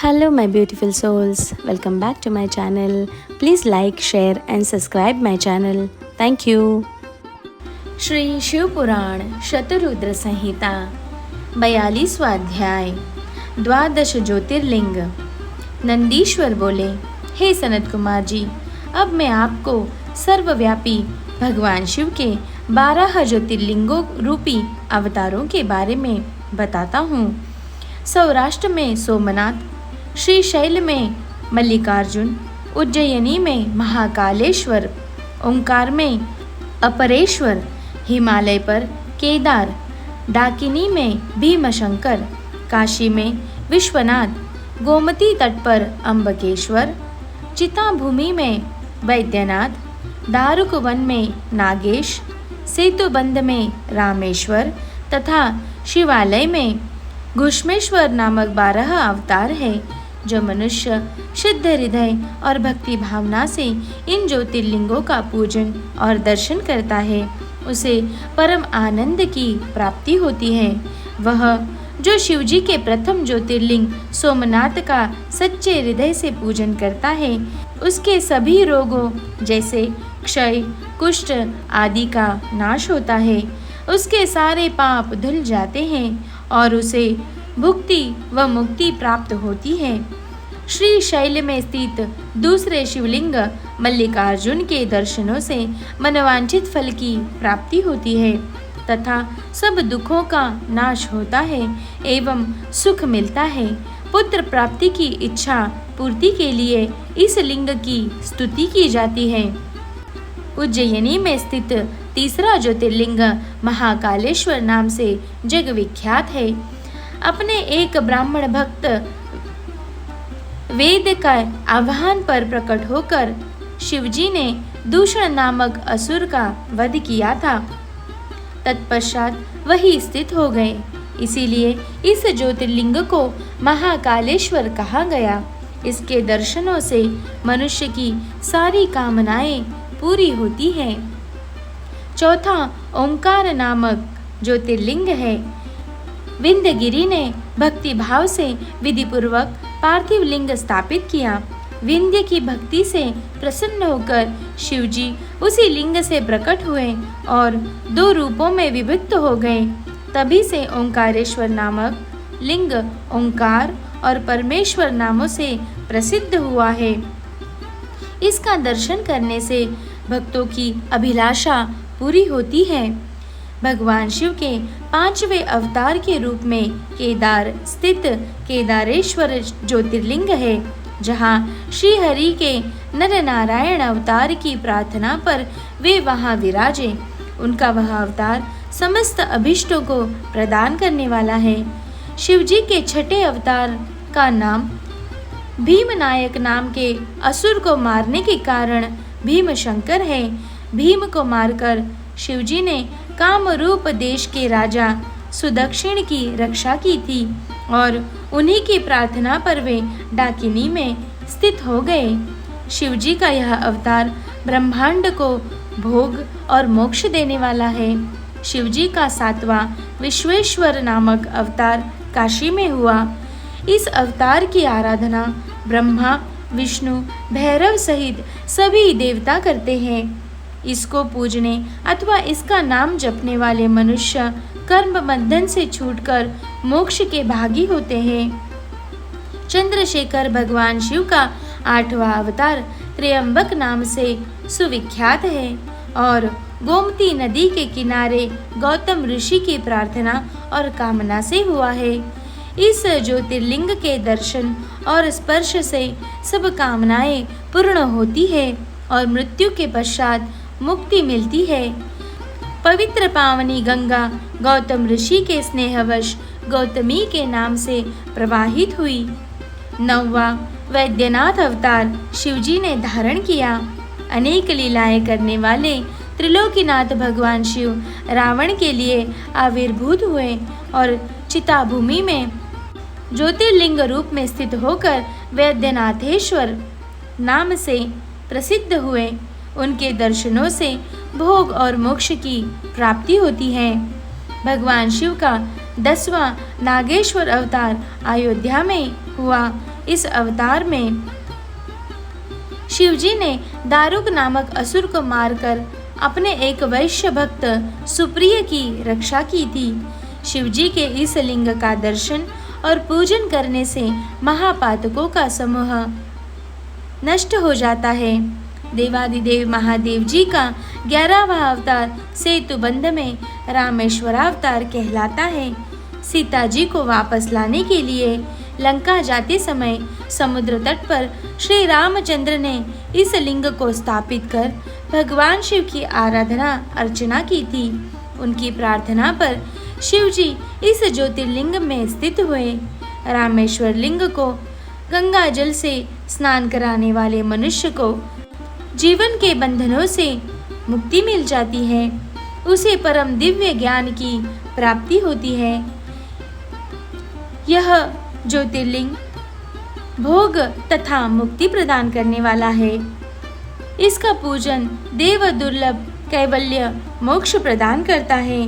Hello, my beautiful souls. Welcome back to my channel. Please like, share, and subscribe my channel. Thank you. Shri Shiv पुराण शतरुद्र संहिता 42वां अध्याय द्वादश ज्योतिर्लिंग। नंदीश्वर बोले, हे सनत कुमार जी, अब मैं आपको सर्वव्यापी भगवान शिव के 12 ज्योतिर्लिंगों रूपी अवतारों के बारे में बताता हूँ। सौराष्ट्र में सोमनाथ, श्रीशैल में मल्लिकार्जुन, उज्जयिनी में महाकालेश्वर, ओंकार में अपरेश्वर, हिमालय पर केदार, डाकिनी में भीमशंकर, काशी में विश्वनाथ, गोमती तट पर अम्बकेश्वर, चिताभूमि में वैद्यनाथ, दारुकवन में नागेश, सेतुबंध में रामेश्वर तथा शिवालय में घुष्मेश्वर नामक 12 अवतार है। जो मनुष्य शुद्ध हृदय और भक्ति भावना से इन ज्योतिर्लिंगों का पूजन और दर्शन करता है, उसे परम आनंद की प्राप्ति होती है। वह जो शिवजी के प्रथम ज्योतिर्लिंग सोमनाथ का सच्चे हृदय से पूजन करता है, उसके सभी रोगों जैसे क्षय, कुष्ठ आदि का नाश होता है। उसके सारे पाप धुल जाते हैं और उसे भुक्ति व मुक्ति प्राप्त होती है। श्री शैल में स्थित दूसरे शिवलिंग मल्लिकार्जुन के दर्शनों से मनवांछित फल की प्राप्ति होती है तथा सब दुखों का नाश होता है एवं सुख मिलता है। पुत्र प्राप्ति की इच्छा पूर्ति के लिए इस लिंग की स्तुति की जाती है। उज्जयिनी में स्थित तीसरा ज्योतिर्लिंग महाकालेश्वर नाम से जग विख्यात है। अपने एक ब्राह्मण भक्त वेद का आह्वान पर प्रकट होकर शिवजी ने दूषण नामक असुर का वध किया था। तत्पश्चात वही स्थित हो गए। इसीलिए इस ज्योतिर्लिंग को महाकालेश्वर कहा गया। इसके दर्शनों से मनुष्य की सारी कामनाएं पूरी होती हैं। चौथा ओंकार नामक ज्योतिर्लिंग है। विंध्यगिरि ने भक्ति भाव से विधि पूर्वक पार्थिव लिंग स्थापित किया। विंध्य की भक्ति से प्रसन्न होकर शिवजी उसी लिंग से प्रकट हुए और 2 रूपों में विभक्त हो गए। तभी से ओंकारेश्वर नामक लिंग ओंकार और परमेश्वर नामों से प्रसिद्ध हुआ है। इसका दर्शन करने से भक्तों की अभिलाषा पूरी होती है। भगवान शिव के 5वें अवतार के रूप में केदार स्थित केदारेश्वर ज्योतिर्लिंग है, जहाँ श्री हरि के नर नारायण अवतार की प्रार्थना पर वे वहाँ विराजे। उनका वह अवतार समस्त अभिष्टों को प्रदान करने वाला है। शिवजी के 6ठे अवतार का नाम भीमनायक नाम के असुर को मारने के कारण भीमशंकर है। भीम को मारकर शिवजी ने कामरूप देश के राजा सुदक्षिण की रक्षा की थी और उन्हीं की प्रार्थना पर वे डाकिनी में स्थित हो गए। शिवजी का यह अवतार ब्रह्मांड को भोग और मोक्ष देने वाला है। शिवजी का 7वां विश्वेश्वर नामक अवतार काशी में हुआ। इस अवतार की आराधना ब्रह्मा, विष्णु, भैरव सहित सभी देवता करते हैं। इसको पूजने अथवा इसका नाम जपने वाले मनुष्य कर्म बंधन से छूटकर मोक्ष के भागी होते हैं। चंद्रशेखर भगवान शिव का 8वां अवतार त्र्यंबक नाम से सुविख्यात है और गोमती नदी के किनारे गौतम ऋषि की प्रार्थना और कामना से हुआ है। इस ज्योतिर्लिंग के दर्शन और स्पर्श से सब कामनाएं पूर्ण होती है और मृत्यु के पश्चात मुक्ति मिलती है। पवित्र पावनी गंगा गौतम ऋषि के स्नेहवश गौतमी के नाम से प्रवाहित हुई। 9वां वैद्यनाथ अवतार शिवजी ने धारण किया। अनेक लीलाएं करने वाले त्रिलोकीनाथ भगवान शिव रावण के लिए आविर्भूत हुए और चिताभूमि में ज्योतिर्लिंग रूप में स्थित होकर वैद्यनाथेश्वर नाम से प्रसिद्ध हुए। उनके दर्शनों से भोग और मोक्ष की प्राप्ति होती है। भगवान शिव का 10वां नागेश्वर अवतार अयोध्या में हुआ। इस अवतार में शिवजी ने दारुक नामक असुर को मारकर अपने एक वैश्य भक्त सुप्रिय की रक्षा की थी। शिवजी के इस लिंग का दर्शन और पूजन करने से महापातकों का समूह नष्ट हो जाता है। देवादिदेव महादेव जी का 11वां अवतार सेतुबंध में रामेश्वरावतार कहलाता है। सीता जी को वापस लाने के लिए लंका जाते समय समुद्र तट पर श्री रामचंद्र ने इस लिंग को स्थापित कर भगवान शिव की आराधना अर्चना की थी। उनकी प्रार्थना पर शिव जी इस ज्योतिर्लिंग में स्थित हुए। रामेश्वर लिंग को गंगा जल से स्नान कराने वाले मनुष्य को जीवन के बंधनों से मुक्ति मिल जाती है, उसे परम दिव्य ज्ञान की प्राप्ति होती है। यह ज्योतिर्लिंग भोग तथा मुक्ति प्रदान करने वाला है। इसका पूजन देव दुर्लभ कैवल्य मोक्ष प्रदान करता है।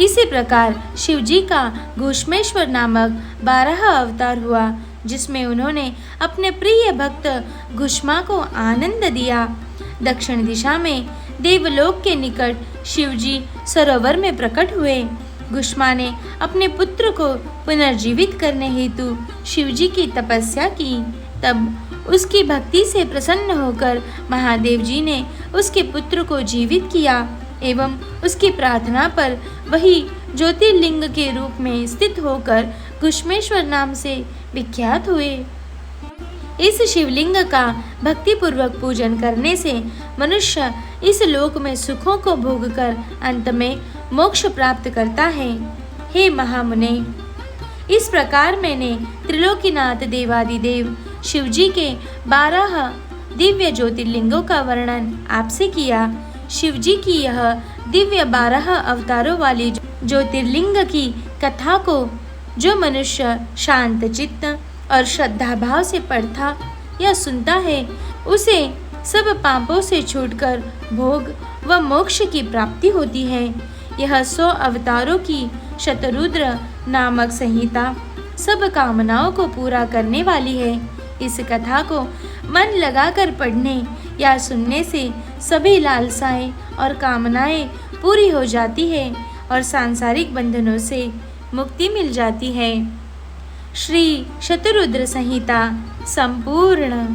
इसी प्रकार शिवजी का घूष्मेश्वर नामक 12 अवतार हुआ, जिसमें उन्होंने अपने प्रिय भक्त घुष्मा को आनंद दिया। दक्षिण दिशा में देवलोक के निकट शिवजी सरोवर में प्रकट हुए। घुष्मा ने अपने पुत्र को पुनर्जीवित करने हेतु शिवजी की तपस्या की। तब उसकी भक्ति से प्रसन्न होकर महादेव जी ने उसके पुत्र को जीवित किया एवं उसकी प्रार्थना पर वही ज्योतिर्लिंग के रूप में स्थित होकर घुष्मेश्वर नाम से विख्यात हुए। इस शिवलिंग का भक्तिपूर्वक पूजन करने से मनुष्य इस लोक में सुखों को भोगकर अंत में मोक्ष प्राप्त करता है। हे महामुने, इस प्रकार मैंने त्रिलोकीनाथ देवादिदेव शिवजी के 12 दिव्य ज्योतिर्लिंगों का वर्णन आपसे किया। शिवजी की यह दिव्य 12 अवतारों वाली ज्योतिर्लिंग की कथा को जो मनुष्य शांत चित्त और श्रद्धा भाव से पढ़ता या सुनता है, उसे सब पापों से छूटकर भोग व मोक्ष की प्राप्ति होती है। यह 100 अवतारों की शतरुद्र नामक संहिता सब कामनाओं को पूरा करने वाली है। इस कथा को मन लगाकर पढ़ने या सुनने से सभी लालसाएं और कामनाएं पूरी हो जाती है और सांसारिक बंधनों से मुक्ति मिल जाती है। श्री शतरुद्र संहिता संपूर्ण।